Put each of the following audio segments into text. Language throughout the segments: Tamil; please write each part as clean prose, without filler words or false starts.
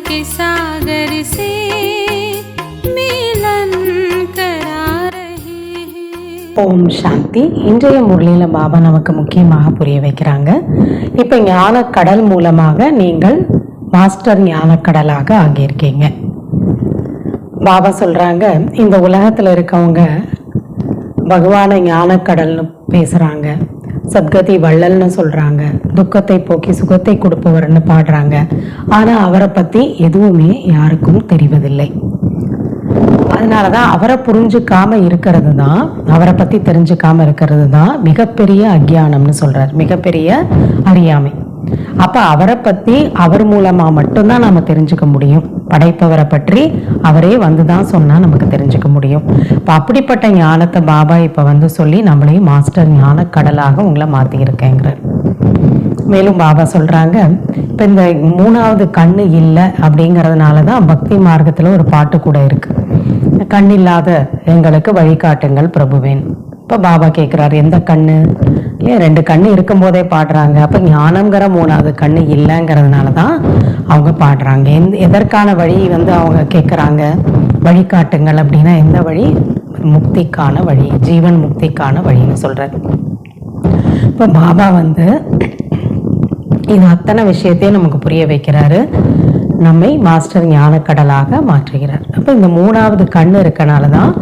के सागर से मिलन करा रहे हैं। ஓம் சாந்தி. இன்றைய முரளியில் பாபா நமக்கு முக்கியமாக புரிய வைக்கிறாங்க. இப்போ ஞானக்கடல் மூலமாக நீங்கள் மாஸ்டர் ஞானக்கடலாக ஆகியிருக்கீங்க. பாபா சொல்கிறாங்க, இந்த உலகத்தில் இருக்கவங்க பகவானை ஞானக்கடல்னு பேசுகிறாங்க, சத்கதி வள்ளல்னு சொல்கிறாங்க, துக்கத்தை போக்கி சுகத்தை கொடுப்பவர்னு பாடுறாங்க. ஆனால் அவரை பற்றி எதுவுமே யாருக்கும் தெரிவதில்லை. அதனால தான் அவரை புரிஞ்சுக்காம இருக்கிறது தான், அவரை பற்றி தெரிஞ்சுக்காம இருக்கிறது தான் மிகப்பெரிய அக்ஞானம்னு சொல்கிறார், மிகப்பெரிய அறியாமை. அப்போ அவரை பற்றி அவர் மூலமாக மட்டும்தான் நம்ம தெரிஞ்சுக்க முடியும். படைப்பவரை பற்றி அவரே வந்து தான் சொன்னால் நமக்கு தெரிஞ்சுக்க முடியும். இப்போ அப்படிப்பட்ட ஞானத்தை பாபா இப்போ வந்து சொல்லி நம்மளையும் மாஸ்டர் ஞான கடலாக உங்களை மாற்றியிருக்கேங்கிறார். மேலும் பாபா சொல்கிறாங்க, இப்போ இந்த மூணாவது கண்ணு இல்லை அப்படிங்கிறதுனால தான் பக்தி மார்க்கத்தில் ஒரு பாட்டு கூட இருக்குது, கண்ணில்லாத எங்களுக்கு வழிகாட்டுங்கள் பிரபுவேன். இப்போ பாபா கேட்குறாரு, எந்த கண்ணு? ஏன் ரெண்டு கண்ணு இருக்கும்போதே பாடுறாங்க. அப்போ ஞானம்ங்கிற மூணாவது கண்ணு இல்லைங்கிறதுனால தான் அவங்க பாடுறாங்க. எதற்கான வழி வந்து அவங்க கேட்குறாங்க, வழிகாட்டுங்கள் அப்படின்னா எந்த வழி? முக்திக்கான வழி, ஜீவன் முக்திக்கான வழின்னு சொல்கிறார். இப்போ பாபா வந்து இது அத்தனை விஷயத்தையும் நமக்கு புரிய வைக்கிறாரு, நம்மை மாஸ்டர் ஞானக்கடலாக மாற்றுகிறார். அப்போ இந்த மூணாவது கண் இருக்கனால தான்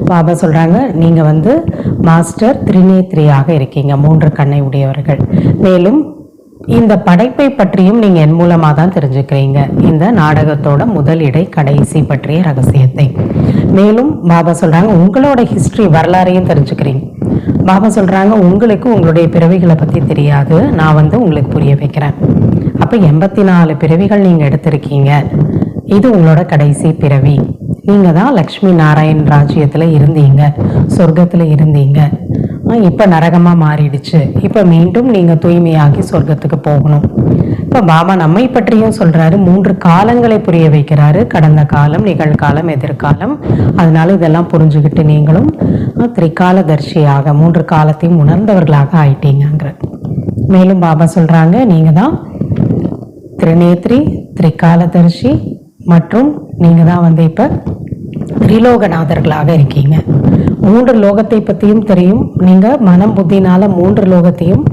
பாபா சொல்கிறாங்க, நீங்கள் வந்து மாஸ்டர் திரிநேத்ரியாக இருக்கீங்க, மூன்று கண்ணை உடையவர்கள். மேலும் இந்த படைப்பை பற்றியும் நீங்கள் என் மூலமாக தான் தெரிஞ்சுக்கிறீங்க, இந்த நாடகத்தோட முதல் இடை கடைசி பற்றிய ரகசியத்தை. மேலும் பாபா சொல்கிறாங்க, உங்களோட ஹிஸ்ட்ரி வரலாறையும் தெரிஞ்சுக்கிறீங்க. பாபா சொல்கிறாங்க, உங்களுக்கு உங்களுடைய பிறவிகளை பற்றி தெரியாது, நான் வந்து உங்களுக்கு புரிய வைக்கிறேன். அப்போ 84 பிறவிகள் நீங்கள் எடுத்திருக்கீங்க, இது உங்களோட கடைசி பிறவி. நீங்கள் தான் லக்ஷ்மி நாராயண் ராஜ்யத்தில் இருந்தீங்க, சொர்க்கத்தில் இருந்தீங்க. இப்போ நரகமாக மாறிடுச்சு, இப்போ மீண்டும் நீங்கள் தூய்மையாகி சொர்க்கத்துக்கு போகணும். இப்போ பாபா நம்மை பற்றியும் சொல்கிறாரு, 3 காலங்களை புரிய வைக்கிறாரு, கடந்த காலம், நிகழ்காலம், எதிர்காலம். அதனால இதெல்லாம் புரிஞ்சுக்கிட்டு நீங்களும் திரிகாலதர்ஷியாக 3 காலத்தையும் உணர்ந்தவர்களாக ஆயிட்டீங்கிற. மேலும் பாபா சொல்கிறாங்க, நீங்கள் தான் திரிநேத்ரி, திரிகாலதர்ஷி மற்றும் நீங்கள் தான் வந்து இப்போ திரிலோகநாதர்களாக இருக்கீங்க. 3 லோகத்தை பற்றியும் தெரியும், நீங்கள் மனம் புத்தினால 3 லோகத்தையும்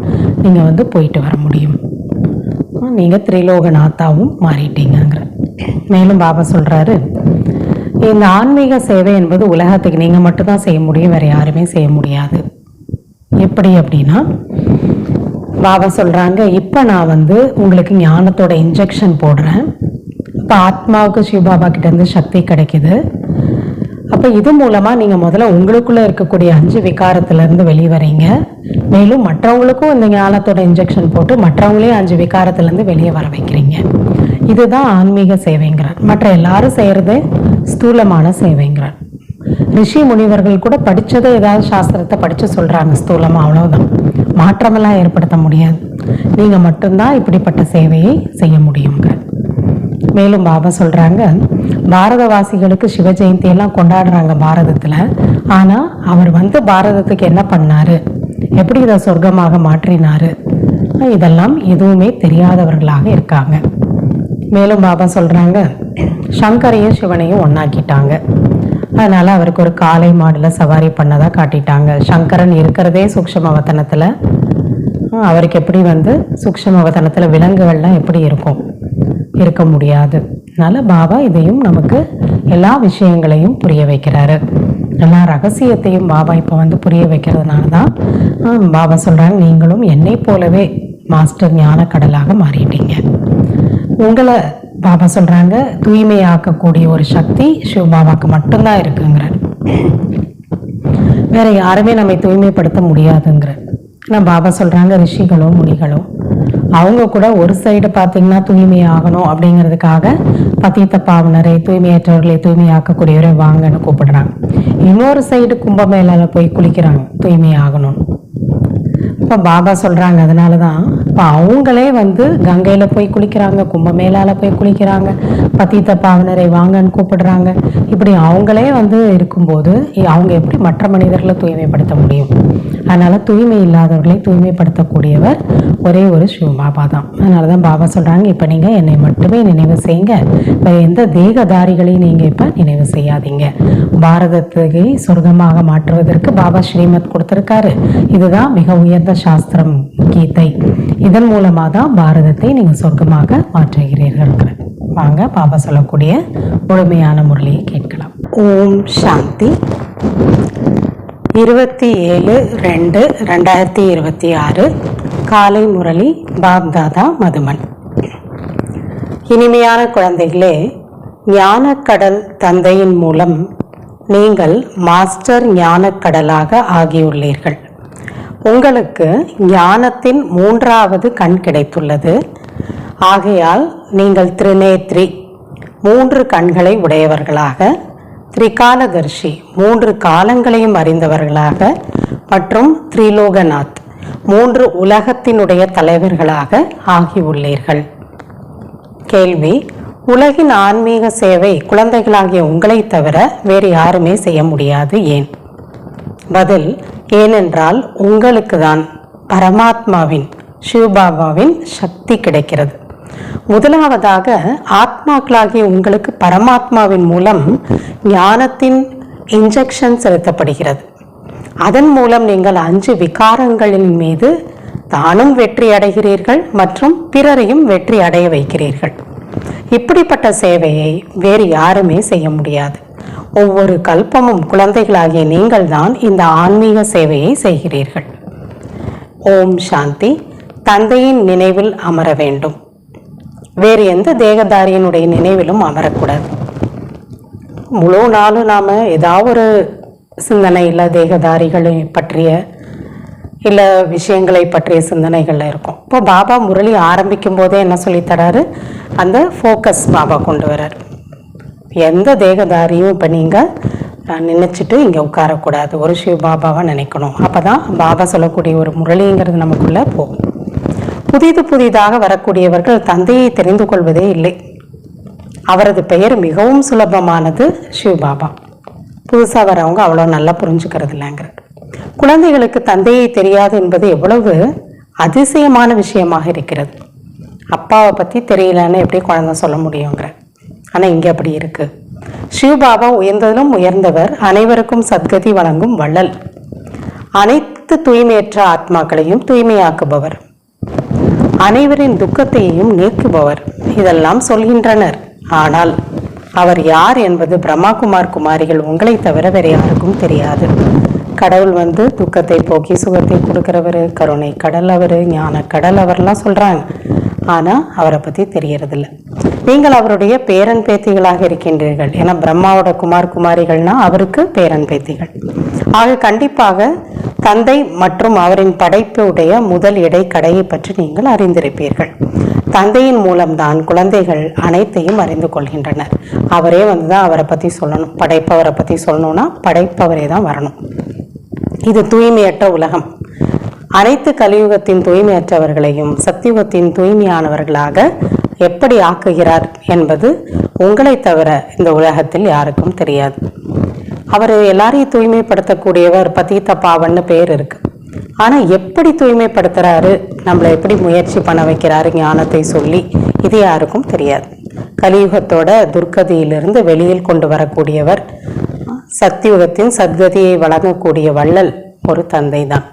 நீங்கள் வந்து போயிட்டு வர முடியும். நீங்கள் திரிலோகநாத்தாவும் மாறிட்டீங்கிற. மேலும் பாபா சொல்கிறாரு, இந்த ஆன்மீக சேவை என்பது உலகத்துக்கு நீங்கள் மட்டும்தான் செய்ய முடியும், வேறு யாருமே செய்ய முடியாது. எப்படி அப்படின்னா பாபா சொல்கிறாங்க, இப்போ நான் வந்து உங்களுக்கு ஞானத்தோட இன்ஜெக்ஷன் போடுறேன். இப்போ ஆத்மாவுக்கு சிவபாபா கிட்டேருந்து சக்தி கிடைக்குது. அப்போ இது மூலமாக நீங்கள் முதல்ல உங்களுக்குள்ளே இருக்கக்கூடிய 5 விகாரத்திலேருந்து வெளிவரீங்க. மேலும் மற்றவங்களுக்கும் இந்த ஞானத்தோட இன்ஜெக்ஷன் போட்டு மற்றவங்களையும் 5 விகாரத்திலேருந்து வெளியே வர வைக்கிறீங்க. இதுதான் ஆன்மீக சேவைங்கிறார். மற்ற எல்லாரும் செய்கிறது ஸ்தூலமான சேவைங்கிறார். ரிஷி முனிவர்கள் கூட படித்ததை ஏதாவது சாஸ்திரத்தை படித்து சொல்கிறாங்க ஸ்தூலமாக, அவ்வளவுதான். மாற்றமெல்லாம் ஏற்படுத்த முடியாது. நீங்கள் மட்டும்தான் இப்படிப்பட்ட சேவையை செய்ய முடியுங்க. மேலும் பாபா சொல்கிறாங்க, பாரதவாசிகளுக்கு சிவ ஜெயந்தியெல்லாம் கொண்டாடுறாங்க பாரதத்தில். ஆனால் அவர் வந்து பாரதத்துக்கு என்ன பண்ணார், எப்படி இதை சொர்க்கமாக மாற்றினார், இதெல்லாம் எதுவுமே தெரியாதவர்களாக இருக்காங்க. மேலும் பாபா சொல்கிறாங்க, சங்கரையும் சிவனையும் ஒன்றாக்கிட்டாங்க. அதனால் அவருக்கு ஒரு காளை மாடில் சவாரி பண்ணதாக காட்டிட்டாங்க. சங்கரன் இருக்கிறதே சூக்ஷ்மவதனத்தில், அவருக்கு எப்படி வந்து சூக்ஷ்மவதனத்தில் விலங்குகள்லாம் எப்படி இருக்கும், இருக்க முடியாது. அதனால் பாபா இதையும் நமக்கு எல்லா விஷயங்களையும் புரிய வைக்கிறாரு. எல்லா ரகசியத்தையும் பாபா இப்போ வந்து புரிய வைக்கிறதுனால தான் பாபா சொல்கிறாங்க, நீங்களும் என்னை போலவே மாஸ்டர் ஞானக்கடலாக மாறிட்டீங்க. உங்களை பாபா சொல்கிறாங்க, தூய்மையாக்கக்கூடிய ஒரு சக்தி சிவபாபாவுக்கு மட்டும்தான் இருக்குங்கிறார். வேற யாருமே நம்மை தூய்மைப்படுத்த முடியாதுங்கிற. ஆனால் பாபா சொல்கிறாங்க, ரிஷிகளோ முனிகளோ அவங்க கூட ஒரு சைடு பார்த்தீங்கன்னா தூய்மையாகணும் அப்படிங்கிறதுக்காக பதீத்த பாவனரை, தூய்மையற்றவர்களை தூய்மையாக்கக்கூடியவரை வாங்கன்னு கூப்பிடுறாங்க. இன்னொரு சைடு கும்பமேளால போய் குளிக்கிறாங்க தூய்மையாகணும். இப்போ பாபா சொல்கிறாங்க, அதனால தான் இப்போ அவங்களே வந்து கங்கையில் போய் குளிக்கிறாங்க, கும்பமேளால போய் குளிக்கிறாங்க, பதீத்த பாவனரை வாங்கன்னு கூப்பிடுறாங்க. இப்படி அவங்களே வந்து இருக்கும்போது அவங்க எப்படி மற்ற மனிதர்களை தூய்மைப்படுத்த முடியும்? அதனால் தூய்மை இல்லாதவர்களை தூய்மைப்படுத்தக்கூடியவர் ஒரே ஒரு சிவபாபா தான். அதனால தான் பாபா சொல்கிறாங்க, இப்போ நீங்கள் என்னை மட்டுமே நினைவு செய்யுங்க, வேறு எந்த தேகதாரிகளையும் நீங்கள் இப்போ நினைவு செய்யாதீங்க. பாரதத்தை சொர்க்கமாக மாற்றுவதற்கு பாபா ஸ்ரீமத் கொடுத்துருக்காரு. இதுதான் மிக உயர்ந்த சாஸ்திரம் கீதை. இதன் மூலமாக தான் பாரதத்தை நீங்கள் சொர்க்கமாக மாற்றுகிறீர்கள். வாங்க பாபா சொல்லக்கூடிய முழுமையான முரளியை கேட்கலாம். ஓம் சாந்தி. 27/2/2026 காலை முரளி பாப்தாதா மதுமன். இனிமையான குழந்தைகளே, ஞானக்கடல் தந்தையின் மூலம் நீங்கள் மாஸ்டர் ஞானக்கடலாக ஆகியுள்ளீர்கள். உங்களுக்கு ஞானத்தின் 3வது கண் கிடைத்துள்ளது. ஆகையால் நீங்கள் திரிநேத்ரி 3 கண்களை உடையவர்களாக, திரிகாலதர்ஷி 3 காலங்களையும் அறிந்தவர்களாக மற்றும் திரிலோகநாத் 3 உலகத்தினுடைய தலைவர்களாக ஆகியுள்ளீர்கள். கேள்வி: உலகின் ஆன்மீக சேவை குழந்தைகளாகிய உங்களை தவிர வேறு யாருமே செய்ய முடியாது, ஏன்? பதில்: ஏனென்றால் உங்களுக்கு தான் பரமாத்மாவின், சிவபாபாவின் சக்தி கிடைக்கிறது. முதலாவதாக ஆத்மாக்களாகிய உங்களுக்கு பரமாத்மாவின் மூலம் ஞானத்தின் இன்ஜெக்ஷன் செலுத்தப்படுகிறது. அதன் மூலம் நீங்கள் 5 விகாரங்களின் மீது தானும் வெற்றி அடைகிறீர்கள் மற்றும் பிறரையும் வெற்றி அடைய வைக்கிறீர்கள். இப்படிப்பட்ட சேவையை வேறு யாருமே செய்ய முடியாது. ஒவ்வொரு கல்பமும் குழந்தைகளாகிய நீங்கள் தான் இந்த ஆன்மீக சேவையை செய்கிறீர்கள். ஓம் சாந்தி. தந்தையின் நினைவில் அமர வேண்டும். வேறு எந்த தேகதாரியினுடைய நினைவிலும் அமரக்கூடாது. முழு நாளும் நாம் ஏதாவது ஒரு சிந்தனையில் தேகதாரிகளை பற்றிய இல்லை விஷயங்களை பற்றிய சிந்தனைகளில் இருக்கும். இப்போ பாபா முரளி ஆரம்பிக்கும் போதே என்ன சொல்லித்தராரு? அந்த ஃபோக்கஸ் பாபா கொண்டு வர்றார். எந்த தேகதாரியும் இப்போ நீங்கள் நினைச்சிட்டு இங்கே உட்காரக்கூடாது, ஒரு சிவ பாபாவை நினைக்கணும். அப்போ தான் பாபா சொல்லக்கூடிய ஒரு முரளிங்கிறது நமக்குள்ளே போகும். புதிதாக வரக்கூடியவர்கள் தந்தையை தெரிந்து கொள்வதே இல்லை. அவரது பெயர் மிகவும் சுலபமானது, சிவபாபா. புதுசாக வரவங்க அவ்வளோ நல்லா புரிஞ்சுக்கிறது இல்லைங்கிற. குழந்தைகளுக்கு தந்தையை தெரியாது என்பது எவ்வளவு அதிசயமான விஷயமாக இருக்கிறது. அப்பாவை பற்றி தெரியலன்னு எப்படி குழந்தை சொல்ல முடியுங்கிற. ஆனால் இங்கே அப்படி இருக்கு. சிவபாபா உயர்ந்ததிலும் உயர்ந்தவர், அனைவருக்கும் சத்கதி வழங்கும் வள்ளல், அனைத்து தூய்மையற்ற ஆத்மாக்களையும் தூய்மையாக்குபவர், அனைவரின் துக்கத்தையும் நீக்குபவர். இதெல்லாம் சொல்கின்றனர். ஆனால் அவர் யார் என்பது பிரம்மாகுமார் குமாரிகள் உங்களை தவிர வேறு யாருக்கும் தெரியாது. கடவுள் துக்கத்தை போக்கி சுகத்தை கொடுக்கிறவர், கருணை கடல் அவர், ஞான கடல் அவர்லாம் சொல்கிறாங்க. ஆனால் அவரை பற்றி தெரியறதில்ல. நீங்கள் அவருடைய பேரன் பேத்திகளாக இருக்கின்றீர்கள். ஏன்னா பிரம்மாவோட குமாரிகள்னா அவருக்கு பேரன் பேத்திகள். ஆக கண்டிப்பாக தந்தை மற்றும் அவரின் படைப்புடைய முதல் இடைக்கடையை பற்றி நீங்கள் அறிந்திருப்பீர்கள். தந்தையின் மூலம்தான் குழந்தைகள் அனைத்தையும் அறிந்து கொள்கின்றனர். அவரே தான் அவரை பற்றி சொல்லணும். படைப்பவரை பற்றி சொல்லணும்னா படைப்பவரே தான் வரணும். இது தூய்மையற்ற உலகம். அனைத்து கலியுகத்தின் தூய்மையற்றவர்களையும் சத்தியுகத்தின் தூய்மையானவர்களாக எப்படி ஆக்குகிறார் என்பது உங்களை தவிர இந்த உலகத்தில் யாருக்கும் தெரியாது. அவர் எல்லாரையும் தூய்மைப்படுத்தக்கூடியவர், பதீத்த பாவன்னு பேர் இருக்கு. ஆனால் எப்படி தூய்மைப்படுத்துறாரு, நம்மளை எப்படி முயற்சி பண்ண வைக்கிறாரு ஞானத்தை சொல்லி, இது யாருக்கும் தெரியாது. கலியுகத்தோட துர்கதியிலிருந்து வெளியில் கொண்டு வரக்கூடியவர், சத்தியுகத்தின் சத்கதியை வழங்கக்கூடிய வள்ளல் ஒரு தந்தை தான்.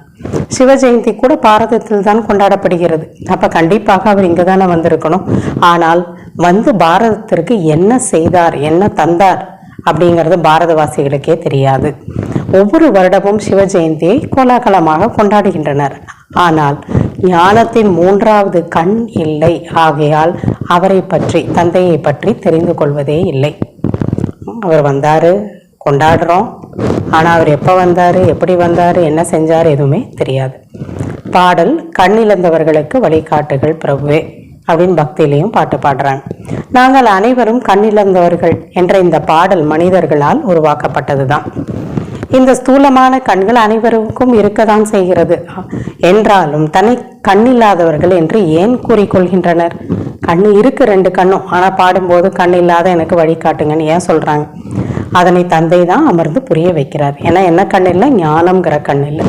சிவ ஜெயந்தி கூட பாரதத்தில் தான் கொண்டாடப்படுகிறது. அப்போ கண்டிப்பாக அவர் இங்கே தானே வந்திருக்கணும். ஆனால் பாரதத்திற்கு என்ன செய்தார், என்ன தந்தார் அப்படிங்கிறது பாரதவாசிகளுக்கே தெரியாது. ஒவ்வொரு வருடமும் சிவ ஜெயந்தியை கோலாகலமாக கொண்டாடுகின்றனர். ஆனால் ஞானத்தின் 3வது கண் இல்லை. ஆகையால் அவரை பற்றி, தந்தையை பற்றி தெரிந்து கொள்வதே இல்லை. அவர் வந்தார், கொண்டாடுறோம். ஆனால் அவர் எப்போ வந்தார், எப்படி வந்தார், என்ன செஞ்சார் எதுவுமே தெரியாது. பாடல் கண்ணிழந்தவர்களுக்கு வழிகாட்டுகள் பிரபுவே அப்படின்னு பக்தியிலையும் பாட்டு பாடுறாங்க. நாங்கள் அனைவரும் கண்ணிழந்தவர்கள் என்ற இந்த பாடல் மனிதர்களால் உருவாக்கப்பட்டது தான். இந்த ஸ்தூலமான கண்கள் அனைவருக்கும் இருக்கத்தான் செய்கிறது. என்றாலும் தன்னை கண்ணில்லாதவர்கள் என்று ஏன் கூறிக்கொள்கின்றனர்? கண்ணு இருக்கு, 2 கண்ணும். ஆனால் பாடும்போது கண்ணில்லாத எனக்கு வழிகாட்டுங்கன்னு ஏன் சொல்றாங்க? அதனை தந்தை தான் அமர்ந்து புரிய வைக்கிறார். ஏன்னா என்ன கண் இல்லை? ஞானம்ங்கிற கண் இல்லை.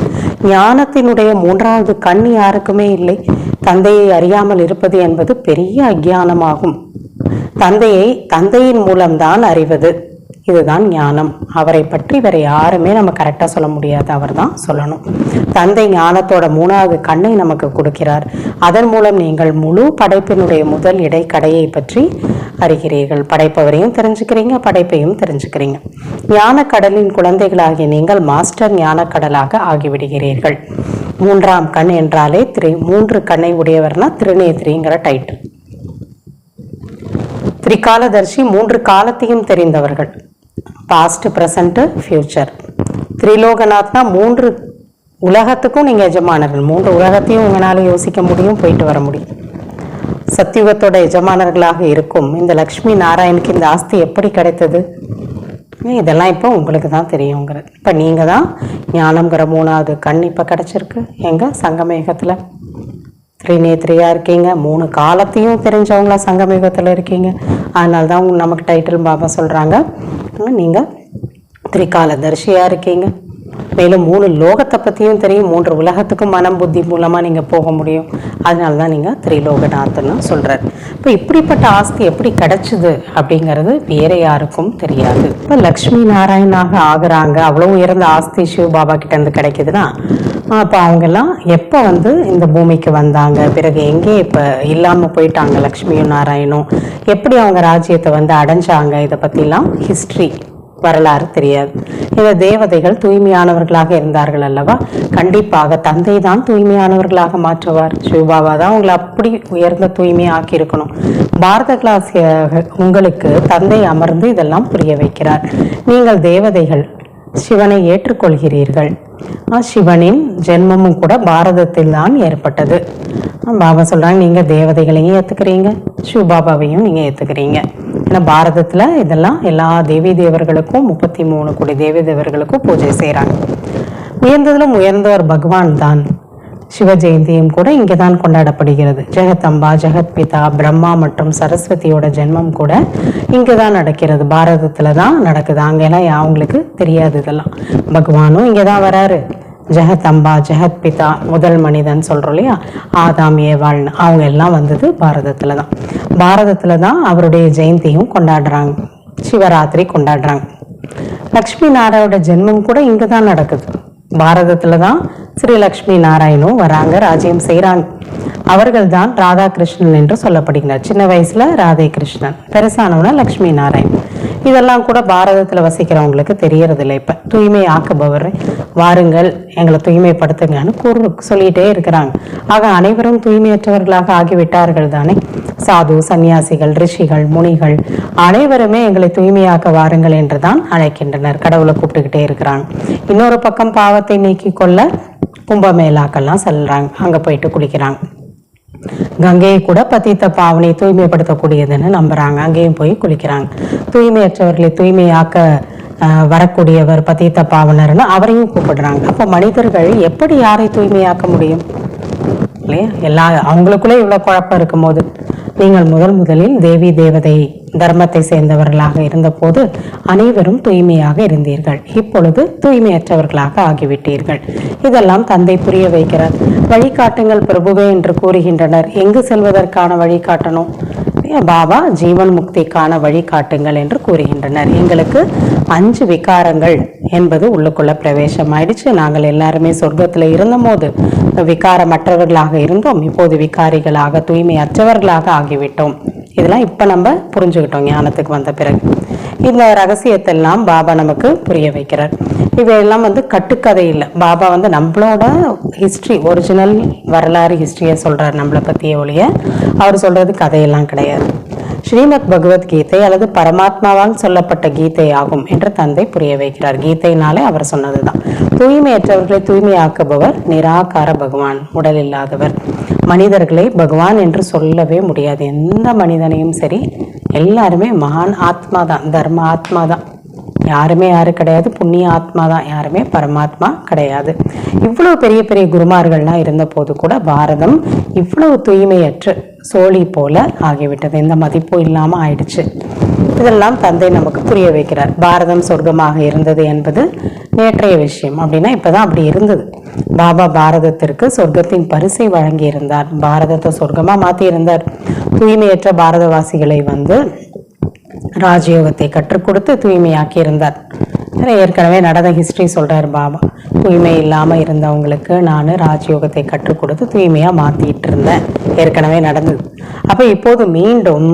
ஞானத்தினுடைய மூன்றாவது கண் யாருக்குமே இல்லை. தந்தையை அறியாமல் இருப்பது என்பது பெரிய அஞ்ஞானமாகும். தந்தையை தந்தையின் மூலம்தான் அறிவது, இதுதான் ஞானம். அவரை பற்றி வேற யாருமே நம்ம கரெக்டா சொல்ல முடியாது, அவர் தான் சொல்லணும். தந்தை ஞானத்தோட மூணாவது கண்ணை நமக்கு கொடுக்கிறார். அதன் மூலம் நீங்கள் முழு படைப்பினுடைய முதல் இடைக்கடையை பற்றி அறிகிறீர்கள். படைப்பவரையும் தெரிஞ்சுக்கிறீங்க, படைப்பையும் தெரிஞ்சுக்கிறீங்க. ஞான கடலின் குழந்தைகளாகிய நீங்கள் மாஸ்டர் ஞான கடலாக ஆகிவிடுகிறீர்கள். மூன்றாம் கண் என்றாலே மூன்று கண்ணை உடையவர்னா திருநேத்திரிங்கிற டைட்டில். திரிகாலதர்ஷி, மூன்று காலத்தையும் தெரிந்தவர்கள், பாஸ்ட், பிரசன்ட், ஃபியூச்சர். திரிலோகநாத்னா மூன்று உலகத்துக்கும் நீங்க எஜமானர்கள். மூன்று உலகத்தையும் உங்களால யோசிக்க முடியும், போயிட்டு வர முடியும். சத்தியுகத்தோட எஜமானர்களாக இருக்கும் இந்த லக்ஷ்மி நாராயணுக்கு இந்த ஆஸ்தி எப்படி கிடைத்தது? இதெல்லாம் இப்போ உங்களுக்கு தான் தெரியுங்கிறது. இப்போ நீங்க தான் ஞானம்ங்கிற மூணாவது கண் இப்போ கிடைச்சிருக்கு. எங்க சங்கமேகத்துல திரிநேத்திரியா இருக்கீங்க. மூணு காலத்தையும் தெரிஞ்சவங்களா சங்கமேகத்துல இருக்கீங்க. அதனால தான் நமக்கு டைட்டில் பாபா சொல்றாங்க, நீங்க திரிகாலதர்ஷியா இருக்கீங்க. மேலும் மூணு லோகத்தை பற்றியும் தெரியும். மூன்று உலகத்துக்கும் மனம் புத்தி மூலமாக நீங்கள் போக முடியும். அதனால தான் நீங்கள் திரிலோகநாத்னு சொல்கிறார். இப்போ இப்படிப்பட்ட ஆஸ்தி எப்படி கிடைச்சிது அப்படிங்கிறது வேற யாருக்கும் தெரியாது. இப்போ லக்ஷ்மி நாராயணாக ஆகுறாங்க, அவ்வளோ உயர்ந்த ஆஸ்தி சிவ பாபா கிட்டேருந்து கிடைக்குதுன்னா, அப்போ அவங்கெல்லாம் எப்போ இந்த பூமிக்கு வந்தாங்க, பிறகு எங்கே இப்போ இல்லாமல் போயிட்டாங்க லக்ஷ்மியும் நாராயணும், எப்படி அவங்க ராஜ்யத்தை அடைஞ்சாங்க, இதை பற்றிலாம் ஹிஸ்ட்ரி வரலாறு தெரியாது. இந்த தேவதைகள் தூய்மையானவர்களாக இருந்தார்கள் அல்லவா? கண்டிப்பாக தந்தை தான் தூய்மையானவர்களாக மாற்றுவார். சிவபாபா தான் உங்களை அப்படி உயர்ந்த தூய்மையை ஆக்கி இருக்கணும். பாரத கிளாஸ் உங்களுக்கு தந்தை அமர்ந்து இதெல்லாம் புரிய வைக்கிறார். நீங்கள் தேவதைகள் சிவனை ஏற்றுக்கொள்கிறீர்கள். சிவனின் ஜென்மமும் கூட பாரதத்தில் தான் ஏற்பட்டது. பாபா சொல்றாங்க, நீங்க தேவதைகளையும் ஏத்துக்கிறீங்க, சிவபாபாவையும் நீங்க ஏத்துக்கிறீங்க. ஏன்னா பாரதத்துல இதெல்லாம் எல்லா தேவி தேவர்களுக்கும் 33 கோடி தேவி தேவர்களுக்கும் பூஜை செய்யறாங்க. உயர்ந்ததிலும் உயர்ந்தவர் பகவான் தான். சிவ ஜெயந்தியும் கூட இங்கே தான் கொண்டாடப்படுகிறது. ஜெகதம்பா, ஜெகத் பிதா, பிரம்மா மற்றும் சரஸ்வதியோட ஜென்மம் கூட இங்கே தான் நடக்கிறது. பாரதத்தில் தான் நடக்குது. அங்கெல்லாம் அவங்களுக்கு தெரியாது. இதெல்லாம் பகவானும் இங்கே தான் வராரு. ஜெகதம்பா, ஜெகத் பிதா, முதல் மனிதன் சொல்கிறோம் இல்லையா, ஆதாம் ஏவாள்னு, அவங்க எல்லாம் வந்தது பாரதத்தில் தான். பாரதத்தில் தான் அவருடைய ஜெயந்தியும் கொண்டாடுறாங்க, சிவராத்திரி கொண்டாடுறாங்க. லக்ஷ்மி நாராயணோட ஜென்மம் கூட இங்கே தான் நடக்குது. பாரதத்துல தான் ஸ்ரீ லக்ஷ்மி நாராயணும் வராங்க, ராஜ்யம் செய்யறாங்க. அவர்கள் தான் ராதாகிருஷ்ணன் என்று சொல்லப்படுகிறார். சின்ன வயசுல ராதே கிருஷ்ணன், பெருசானவன லக்ஷ்மி நாராயண். இதெல்லாம் கூட பாரதத்துல வசிக்கிறவங்களுக்கு தெரியறது இல்லை. இப்ப தூய்மை ஆக்குபவர் வாருங்கள், எங்களை தூய்மைப்படுத்துங்கன்னு சொல்லிட்டே இருக்கிறாங்க. ஆக அனைவரும் தூய்மையற்றவர்களாக ஆகிவிட்டார்கள் தானே. சாது, சன்னியாசிகள், ரிஷிகள், முனிகள் அனைவருமே எங்களை தூய்மையாக்க வாருங்கள் என்றுதான் அழைக்கின்றனர். கடவுளை கூப்பிட்டுக்கிட்டே இருக்கிறாங்க. இன்னொரு பக்கம் பாவத்தை நீக்கி கொள்ள கும்பமேளாக்கெல்லாம் செல்றாங்க, அங்க போயிட்டு குளிக்கிறாங்க. கங்கையை கூட பத்தித்த பாவனை தூய்மைப்படுத்தக்கூடியதுன்னு நம்புறாங்க, அங்கேயும் போய் குளிக்கிறாங்க. தூய்மையற்றவர்களை தூய்மையாக்க வரக்கூடியவர் பத்தித்த பாவனர்னு அவரையும் கூப்பிடுறாங்க. அப்ப மனிதர்கள் எப்படி யாரை தூய்மையாக்க முடியும் இல்லையா? அவங்களுக்குள்ளே இவ்வளவு குழப்பம் இருக்கும் போது, நீங்கள் முதலில் தேவி தேவதை தர்மத்தை சேர்ந்தவர்களாக இருந்த போது அனைவரும் தூய்மையாக இருந்தீர்கள். இப்பொழுது தூய்மையற்றவர்களாக ஆகிவிட்டீர்கள். இதெல்லாம் தந்தை புரிய வைக்கிறார். வழிகாட்டுங்கள் பிரபுவே என்று கூறுகின்றனர். எங்கு செல்வதற்கான வழிகாட்டணும்? பாபா ஜீவன் முக்திக்கான வழிகாட்டுங்கள் என்று கூறுகின்றனர். எங்களுக்கு 5 விகாரங்கள் என்பது உள்ளுக்குள்ள பிரவேசம் ஆயிடுச்சு. நாங்கள் எல்லாருமே சொர்க்கத்துல இருந்த போது விகாரமற்றவர்களாக இருந்தோம், இப்போது விகாரிகளாக தூய்மையற்றவர்களாக ஆகிவிட்டோம். இதெல்லாம் இப்ப நம்ம புரிஞ்சுக்கிட்டோம் ஞானத்துக்கு வந்த பிறகு. இந்த ரகசியத்தெல்லாம் பாபா நமக்கு புரிய வைக்கிறார். இவையெல்லாம் கட்டுக்கதை இல்லை. பாபா நம்மளோட ஹிஸ்டரி, ஒரிஜினல் வரலாறு ஹிஸ்டரியை சொல்றாரு நம்மளை பத்திய ஒழிய அவர் சொல்றது கதையெல்லாம் கிடையாது. ஸ்ரீமத் பகவத்கீதை அல்லது பரமாத்மாவால் சொல்லப்பட்ட கீதை ஆகும் என்று தந்தை புரிய வைக்கிறார். கீதைனாலே அவர் சொன்னதுதான். தூய்மையற்றவர்களை தூய்மையாக்குபவர் நிராகார பகவான், உடல் இல்லாதவர். மனிதர்களை பகவான் என்று சொல்லவே முடியாது. எந்த மனிதனையும் சரி, எல்லாருமே மகான் ஆத்மா தான், தர்ம ஆத்மா தான். யாருமே யாரு கிடையாது, புண்ணிய ஆத்மா தான், யாருமே பரமாத்மா கிடையாது. இவ்வளவு பெரிய பெரிய குருமார்கள்லாம் இருந்த போது கூட பாரதம் இவ்வளவு தூய்மையற்று சோழி போல ஆகிவிட்டது. எந்த மதிப்பும் இல்லாம ஆயிடுச்சு. இதெல்லாம் தந்தை நமக்கு புரிய வைக்கிறார். பாரதம் சொர்க்கமாக இருந்தது என்பது நேற்றைய விஷயம் அப்படின்னா இப்பதான் அப்படி இருந்தது. பாபா பாரதத்திற்கு சொர்க்கத்தின் பரிசை வழங்கி இருந்தார். பாரதத்தை சொர்க்கமா மாத்தி இருந்தார். தூய்மையற்ற பாரதவாசிகளை ராஜயோகத்தை கற்றுக் கொடுத்து தூய்மையாக்கி இருந்தார். ஏற்கனவே நடந்த ஹிஸ்டரி சொல்றார் பாபா. தூய்மை இல்லாம இருந்தவங்களுக்கு நான் ராஜயோகத்தை கற்றுக் கொடுத்து தூய்மையா மாத்திட்டு இருந்தேன். ஏற்கனவே நடந்தது. அப்ப இப்போது மீண்டும்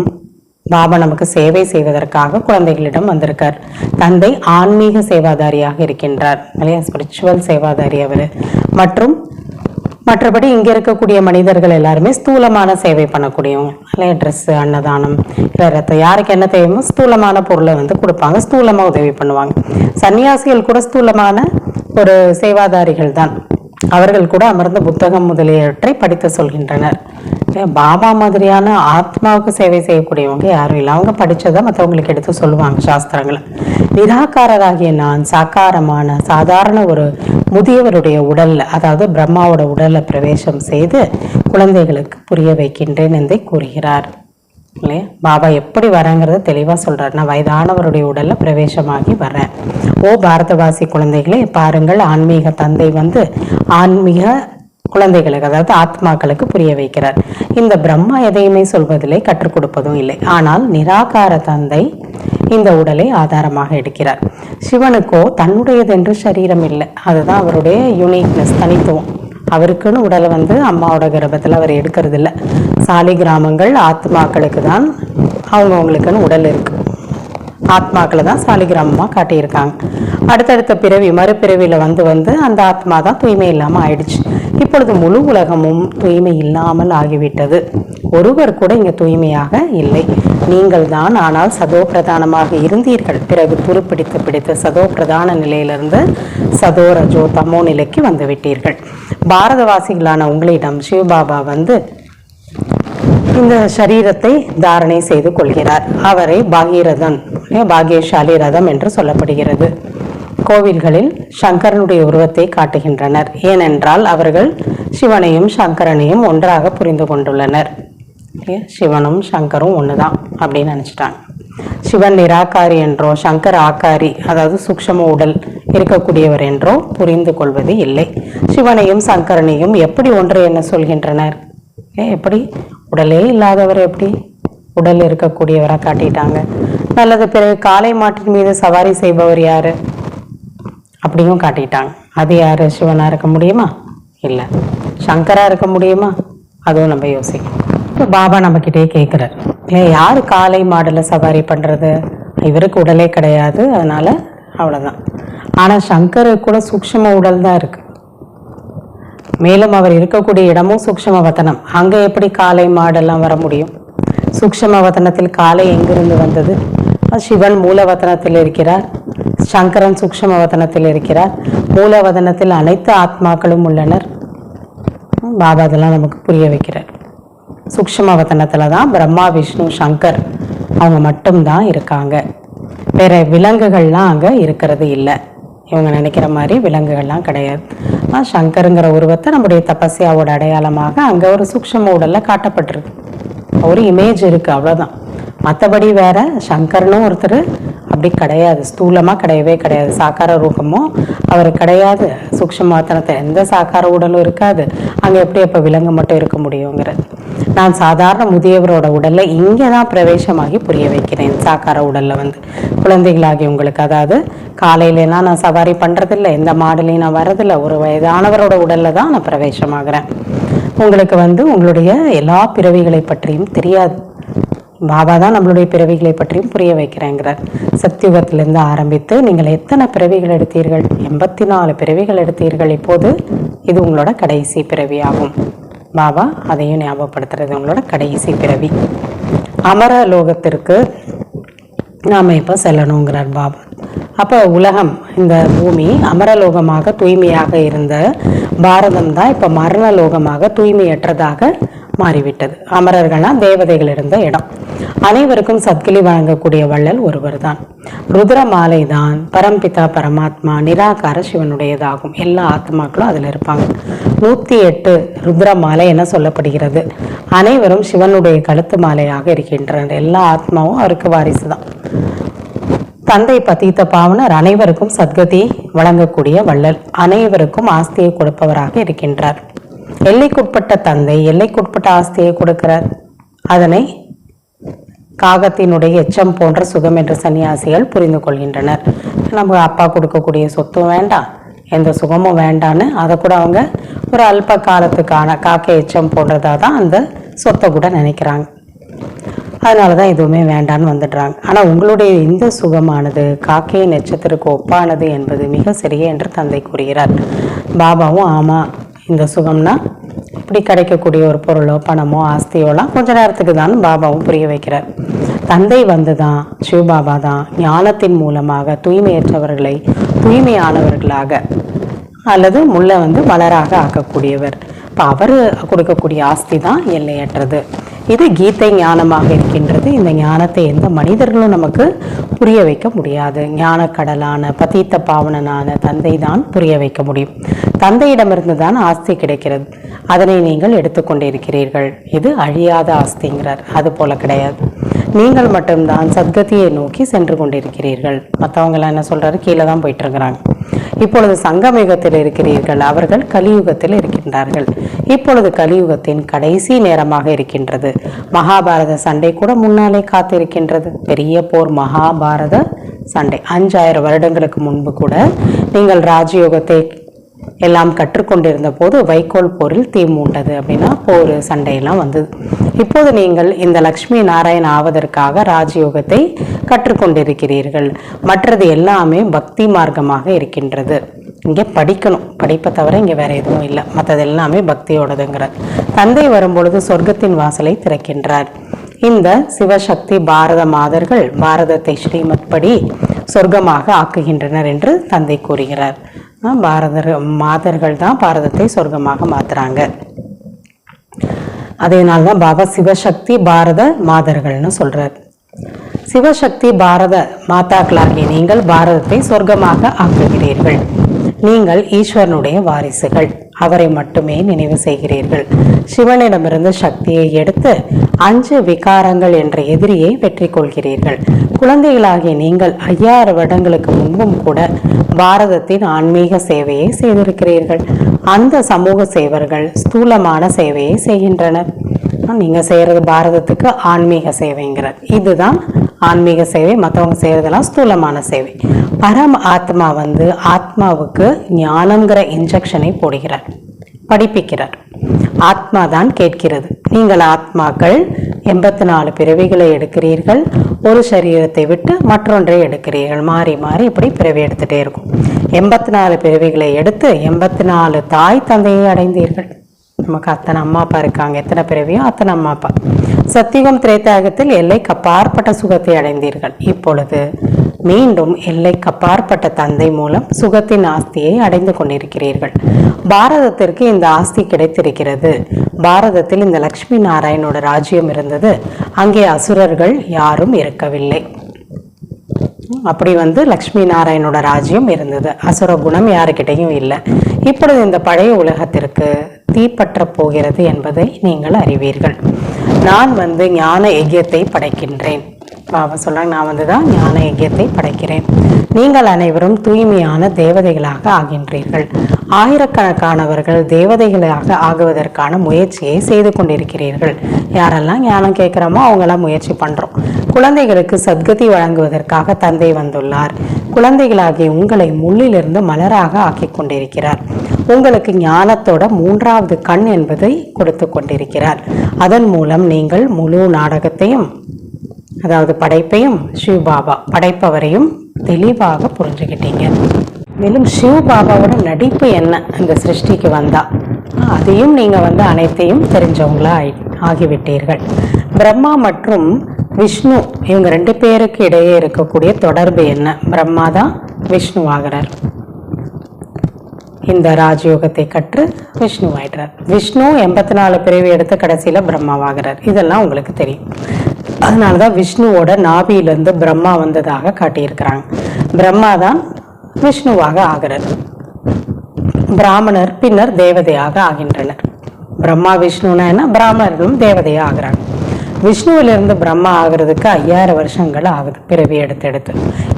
பாபா நமக்கு சேவை செய்வதற்காக குழந்தைகளிடம் வந்திருக்கார். தந்தை ஆன்மீக சேவாதாரியாக இருக்கின்றார் இல்லையா, ஸ்பிரிச்சுவல் சேவாதாரி அவர். மற்றபடி இங்க இருக்கக்கூடிய மனிதர்கள் எல்லாருமே ஸ்தூலமான சேவை பண்ணக்கூடியவங்க இல்லையா. ட்ரெஸ்ஸு, அன்னதானம், இல்லை ரத்தம், யாருக்கு என்ன தேவையோ ஸ்தூலமான பொருளை கொடுப்பாங்க, ஸ்தூலமா உதவி பண்ணுவாங்க. சன்னியாசிகள் கூட ஸ்தூலமான ஒரு சேவாதாரிகள் தான். அவர்கள் கூட அமர்ந்த புத்தகம் முதலியவற்றை படித்து சொல்கின்றனர். பாபா மாதிரியான ஆத்மாவுக்கு சேவை செய்யக்கூடியவங்க யாரும் இல்லை. அவங்க படிச்சதை மற்றவங்களுக்கு எடுத்து சொல்லுவாங்க சாஸ்திரங்களை. நிராகாரராகிய நான் சாக்காரமான சாதாரண ஒரு முதியவருடைய உடல்ல, அதாவது பிரம்மாவோட உடல்ல பிரவேசம் செய்து குழந்தைகளுக்கு புரிய வைக்கின்றேன் என்று கூறுகிறார் இல்லையா. பாபா எப்படி வரேங்கிறத தெளிவா சொல்றாரு. நான் வயதானவருடைய உடல்ல பிரவேசமாகி வர்றேன். ஓ பாரதவாசி குழந்தைகளே பாருங்கள், ஆன்மீக தந்தை ஆன்மீக குழந்தைகளுக்கு, அதாவது ஆத்மாக்களுக்கு புரிய வைக்கிறார். இந்த பிரம்மா எதையுமே சொல்வதில்லை, கற்றுக் கொடுப்பதும் இல்லை. ஆனால் நிராகார தந்தை இந்த உடலை ஆதாரமாக எடுக்கிறார். சிவனுக்கோ தன்னுடையதென்று சரீரம் இல்லை. அதுதான் அவருடைய யூனிக்னஸ், தனித்துவம். அவருக்குன்னு உடலை அம்மாவோட கர்ப்பத்தில் அவர் எடுக்கிறது இல்லை. சாலி கிராமங்கள் ஆத்மாக்களுக்கு தான் அவங்கவுங்களுக்குன்னு உடல் இருக்கு. ஆத்மாக்களை தான் சாலிகிராமமாக காட்டியிருக்காங்க. அடுத்தடுத்த பிறவி மறுபிறவியில் அந்த ஆத்மா தான் தூய்மை இல்லாமல் ஆயிடுச்சு. இப்பொழுது முழு உலகமும் தூய்மை இல்லாமல் ஆகிவிட்டது. ஒருவர் கூட இங்கே தூய்மையாக இல்லை. நீங்கள் தான் ஆனால் சதோ பிரதானமாக இருந்தீர்கள். பிறகு துருப்பிடித்து சதோ பிரதான நிலையிலிருந்து சதோ ரஜோ தமோ நிலைக்கு வந்து விட்டீர்கள். பாரதவாசிகளான உங்களிடம் சிவபாபா இந்த சரீரத்தை தாரணை செய்து கொள்கிறார். அவரை பாகீரதன், பாகியசாலி ரதம் என்று சொல்லப்படுகிறது. கோவில்களில் சங்கரனுடைய உருவத்தை காட்டுகின்றனர். ஏனென்றால் அவர்கள் சிவனையும் சங்கரனையும் ஒன்றாக புரிந்து கொண்டுள்ளனர். சிவனும் சங்கரும் ஒண்ணுதான் அப்படின்னு நினைச்சிட்டாங்க. சிவன் நிராகாரி என்றோ சங்கர் ஆக்காரி, அதாவது சூக்ஷ்ம உடல் இருக்கக்கூடியவர் என்றோ புரிந்து கொள்வது இல்லை. சிவனையும் சங்கரனையும் எப்படி ஒன்று என்ன சொல்கின்றனர்? எப்படி உடலே இல்லாதவர் எப்படி உடல் இருக்கக்கூடியவரை காட்டிட்டாங்க. நல்லது. பிறகு காளை மாட்டின் மீது சவாரி செய்பவர் யாரு அப்படியும் காட்டிட்டாங்க. அது யாரு? சிவனா இருக்க முடியுமா? இல்லை. சங்கரா இருக்க முடியுமா? அதுவும் நம்ம யோசிக்கணும். இப்போ பாபா நம்ம கிட்டே கேட்குறார், யாரு காளை மாடுல சவாரி பண்றது? இவருக்கு உடலே கிடையாது, அதனால அவ்வளவுதான். ஆனா சங்கருக்கு கூட சூக்ஷ்ம உடல் தான் இருக்கு. மேலும் அவர் இருக்கக்கூடிய இடமும் சூக்ஷ்ம வதனம். அங்க எப்படி காளை மாடெல்லாம் வர முடியும்? சூக்ஷ்ம வதனத்தில் காளை எங்கிருந்து வந்தது? சிவன் மூலவதனத்தில் இருக்கிறார், சங்கரன் சூக்ஷ்ம வதனத்தில் இருக்கிறார். மூலவதனத்தில் அனைத்து ஆத்மாக்களும் உள்ளனர். பாபா அதெல்லாம் நமக்கு புரிய வைக்கிறார். சூக்ஷ்ம வதனத்துல தான் பிரம்மா விஷ்ணு சங்கர் அவங்க மட்டும்தான் இருக்காங்க. வேற விலங்குகள்லாம் அங்க இருக்கிறது இல்லை. இவங்க நினைக்கிற மாதிரி விலங்குகள்லாம் கிடையாது. சங்கருங்கிற உருவத்தை நம்முடைய தபஸ்யாவோட அடையாளமாக அங்க ஒரு சூக்ஷ்ம உடல்ல காட்டப்பட்டிருக்கு. ஒரு இமேஜ் இருக்கு, அவ்வளவுதான். மற்றபடி வேற சங்கரனும் ஒருத்தர் அப்படி கிடையாது, ஸ்தூலமா கிடையவே கிடையாது. சாக்கார ரூபமும் அவர் கிடையாது. சூக்ஷ்மத்தனத்தை எந்த சாக்கார உடலும் இருக்காது. அங்க எப்படி அப்ப விலங்கு மட்டும் இருக்க முடியுங்கிறது. நான் சாதாரண முதியவரோட உடல்ல இங்கதான் பிரவேசமாகி புரிய வைக்கிறேன். சாக்கார உடல்ல குழந்தைகளாகி உங்களுக்கு, அதாவது காலையிலனா நான் சவாரி பண்றதில்லை, எந்த மாடலையும் நான் வரதில்லை. ஒரு வயதானவரோட உடல்ல தான் நான் பிரவேசமாகிறேன். உங்களுக்கு உங்களுடைய எல்லா பிறவிகளை பற்றியும் தெரியாது. பாபா தான் நம்மளுடைய பிறவிகளை பற்றியும் புரிய வைக்கிறேங்கிறார். சத்தியுகத்திலிருந்து ஆரம்பித்து நீங்கள் எத்தனை பிறவிகள் எடுத்தீர்கள்? 84 பிறவிகள் எடுத்தீர்கள். இப்போது இது உங்களோட கடைசி பிறவியாகும். பாபா அதையும் ஞாபகப்படுத்துறது, உங்களோட கடைசி பிறவி. அமர லோகத்திற்கு நாம இப்ப செல்லணுங்கிறார் பாபா. அப்ப உலகம், இந்த பூமி அமரலோகமாக தூய்மையாக இருந்த பாரதம் தான் இப்ப மரணலோகமாக தூய்மையற்றதாக மாறிவிட்டது. அமரர்கள்னா தேவதைகள் இருந்த இடம். அனைவருக்கும் சத்கிலி வழங்கக்கூடிய வள்ளல் ஒருவர் தான். ருத்ர மாலை தான் பரம்பிதா பரமாத்மா நிராகார சிவனுடையதாகும். எல்லா ஆத்மாக்களும் அதுல இருப்பாங்க. 108 ருத்ர மாலை என்ன சொல்லப்படுகிறது? அனைவரும் சிவனுடைய கழுத்து மாலையாக இருக்கின்றனர். எல்லா ஆத்மாவும் அவருக்கு வாரிசு தான். தந்தை பதீத்த பாவனர் அனைவருக்கும் சத்கதியை வழங்கக்கூடிய வள்ளல், அனைவருக்கும் ஆஸ்தியை கொடுப்பவராக இருக்கின்றார். எல்லைக்குட்பட்ட தந்தை எல்லைக்குட்பட்ட ஆஸ்தியை கொடுக்கிறார். அதனை காகத்தினுடைய எச்சம் போன்ற சுகம் என்று சன்னியாசிகள் புரிந்து கொள்கின்றனர். நம்ம அப்பா கொடுக்கக்கூடிய சொத்தும் வேண்டாம், எந்த சுகமும் வேண்டான்னு அதை கூட அவங்க ஒரு அல்ப காலத்துக்கான காக்கை எச்சம் போன்றதாக தான் அந்த சொத்தை கூட நினைக்கிறாங்க. அதனால தான் எதுவுமே வேண்டான்னு வந்துடுறாங்க. ஆனால் உங்களுடைய இந்த சுகமானது காக்கையின் நட்சத்திரக்கு ஒப்பானது என்பது மிக சரியே என்று தந்தை கூறுகிறார். பாபாவும் ஆமாம், இந்த சுகம்னா இப்படி கிடைக்கக்கூடிய ஒரு பொருளோ பணமோ ஆஸ்தியோலாம் கொஞ்ச நேரத்துக்கு தான் பாபாவும் புரிய வைக்கிறார். தந்தை வந்து தான் சிவபாபா தான் ஞானத்தின் மூலமாக தூய்மையற்றவர்களை தூய்மையானவர்களாக அல்லது முள்ள மலராக ஆக்கக்கூடியவர். இப்போ அவர் கொடுக்கக்கூடிய ஆஸ்தி தான் எல்லையற்றது. இது கீதை ஞானமாக இருக்கின்றது. இந்த ஞானத்தை எந்த மனிதர்களும் நமக்கு புரிய வைக்க முடியாது. ஞானக்கடலான பதீத்த பாவனனான தந்தை தான் புரிய வைக்க முடியும். தந்தையிடமிருந்து தான் ஆஸ்தி கிடைக்கிறது. அதனை நீங்கள் எடுத்துக்கொண்டிருக்கிறீர்கள். இது அழியாத ஆஸ்திங்கிறார். அது போல கிடையாது. நீங்கள் மட்டும்தான் சத்கதியை நோக்கி சென்று கொண்டிருக்கிறீர்கள். மற்றவங்களாம் என்ன சொல்றாரு, கீழே தான் போயிட்டு இருக்கிறாங்க. இப்பொழுது சங்கமயுகத்தில் இருக்கிறீர்கள், அவர்கள் கலியுகத்தில் இருக்கின்றார்கள். இப்பொழுது கலியுகத்தின் கடைசி நேரமாக இருக்கின்றது. மகாபாரத சண்டை கூட முன்னாலே காத்திருக்கின்றது. பெரிய போர் மகாபாரத சண்டை 5000 வருடங்களுக்கு முன்பு கூட நீங்கள் ராஜயோகத்தை எல்லாம் கற்றுக்கொண்டிருந்த போது வைக்கோல் போரில் தீ மூண்டது அப்படின்னா போர் சண்டையெல்லாம் வந்தது. இப்போது நீங்கள் இந்த லக்ஷ்மி நாராயண் ஆவதற்காக ராஜயோகத்தை கற்றுக்கொண்டிருக்கிறீர்கள். மற்றது எல்லாமே பக்தி மார்க்கமாக இருக்கின்றது. இங்கே படிக்கணும், படிப்பை தவிர இங்கே வேற எதுவும் இல்லை. மற்றது எல்லாமே பக்தியோடதுங்கிறார். தந்தை வரும்பொழுது சொர்க்கத்தின் வாசலை திறக்கின்றார். இந்த சிவசக்தி பாரத மாதர்கள் பாரதத்தை ஸ்ரீமத் படி சொர்க்கமாக ஆக்குகின்றனர் என்று தந்தை கூறுகிறார். மாதர்கள் தான் பாரதத்தை சொர்க்கமாக மாத்துறாங்க. அதனால்தான் பாபா சிவசக்தி பாரத மாதர்கள்னு சொல்றார். சிவசக்தி பாரத மாதாக்களாகிய நீங்கள் பாரதத்தை சொர்க்கமாக ஆக்குகிறீர்கள். நீங்கள் ஈஸ்வரனுடைய வாரிசுகள். அவரை மட்டுமே நினைவு செய்கிறீர்கள். சிவனிடமிருந்து சக்தியை எடுத்து 5 விகாரங்கள் என்ற எதிரியை வெற்றி கொள்கிறீர்கள். குழந்தைகளாகிய நீங்கள் 5000 வருடங்களுக்கு முன்பும் கூட பாரதத்தின் ஆன்மீக சேவையை செய்திருக்கிறீர்கள். அந்த சமூக சேவர்கள் ஸ்தூலமான சேவையை செய்கின்றனர். நீங்க செய்யறது பாரதத்துக்கு ஆன்மீக சேவைங்கிறார். இதுதான் ஆன்மீக சேவை. மற்றவங்க செய்யறதெல்லாம் ஸ்தூலமான சேவை. பரம் ஆத்மா ஆத்மாவுக்கு ஞானம்ங்கிற இன்ஜெக்ஷனை போடுகிறார், படிப்பிக்கிறார். ஆத்மா தான் கேட்கிறது. நீங்கள் ஆத்மாக்கள் 84 பிறவிகளை எடுக்கிறீர்கள். ஒரு சரீரத்தை விட்டு மற்றொன்றை எடுக்கிறீர்கள். மாறி மாறி இப்படி பிறவி எடுத்துட்டே இருக்கும். 84 பிறவிகளை எடுத்து 84 தாய் தந்தையை அடைந்தீர்கள். நமக்கு அத்தனை அம்மா அப்பா இருக்காங்க. எத்தனை பிறவியோ அத்தனை அம்மா அப்பா. சத்தியுகம் திரேதாயுகத்தில் எல்லைக்கு அப்பாற்பட்ட சுகத்தை அடைந்தீர்கள். இப்பொழுது மீண்டும் எல்லைக்கு அப்பாற்பட்ட தந்தை மூலம் சுகத்தின் ஆஸ்தியை அடைந்து கொண்டிருக்கிறீர்கள். பாரதத்திற்கு இந்த ஆஸ்தி கிடைத்திருக்கிறது. பாரதத்தில் இந்த லக்ஷ்மி நாராயணோட ராஜ்யம் இருந்தது. அங்கே அசுரர்கள் யாரும் இருக்கவில்லை. அப்படி லக்ஷ்மி நாராயணோட ராஜ்யம் இருந்தது. அசுர குணம் யாருக்கிட்டையும் இல்லை. இப்பொழுது இந்த பழைய உலகத்திற்கு தீப்பற்ற போகிறது என்பதை நீங்கள் அறிவீர்கள். நான் ஞான யஜ்யத்தை படைக்கின்றேன். பாபா சொல்றாங்க, நான் தான் ஞான யஜ்யத்தை படைக்கிறேன். நீங்கள் அனைவரும் தூய்மையான தேவதைகளாக ஆகின்றீர்கள். ஆயிரக்கணக்கானவர்கள் தேவதைகளாக ஆகுவதற்கான முயற்சியை செய்து கொண்டிருக்கிறீர்கள். யாரெல்லாம் ஞானம் கேட்கிறோமோ அவங்களாம் முயற்சி பண்றோம். குழந்தைகளுக்கு சத்கதி வழங்குவதற்காக தந்தை வந்துள்ளார். குழந்தைகளாகிய உங்களை முள்ளிலிருந்து மலராக ஆக்கி கொண்டிருக்கிறார். உங்களுக்கு ஞானத்தோட 3வது கண் என்பதை கொடுத்து கொண்டிருக்கிறார். அதன் மூலம் நீங்கள் முழு நாடகத்தையும், அதாவது படைப்பையும், சிவபாபா படைப்பவரையும் தெளிவாக புரிஞ்சுக்கிட்டீங்க. மேலும் சிவபாபாவோட நடிப்பு என்ன இந்த சிருஷ்டிக்கு வந்தா அதையும் நீங்க அனைத்தையும் தெரிஞ்சவங்களா ஆகிவிட்டீர்கள். பிரம்மா மற்றும் விஷ்ணு இவங்க 2 பேருக்கு இடையே இருக்கக்கூடிய தொடர்பு என்ன? பிரம்மா தான் விஷ்ணு ஆகிறார். இந்த ராஜயோகத்தை கற்று விஷ்ணு ஆயிடுறார். விஷ்ணு 84 பிறவி எடுத்து கடைசியில பிரம்மாவாகிறார். இதெல்லாம் உங்களுக்கு தெரியும். அதனாலதான் விஷ்ணுவோட நாபியிலிருந்து பிரம்மா வந்ததாக காட்டியிருக்கிறாங்க. பிரம்மா தான் விஷ்ணுவாக ஆகிறார். பிராமணர் பின்னர் தேவதையாக ஆகின்றனர். பிரம்மா விஷ்ணுனா என்ன? பிராமணர்களும் தேவதையா ஆகிறாங்க. விஷ்ணுவிலிருந்து பிரம்மா ஆகிறதுக்கு 5000 வருஷங்கள் ஆகுது பிறவி எடுத்து.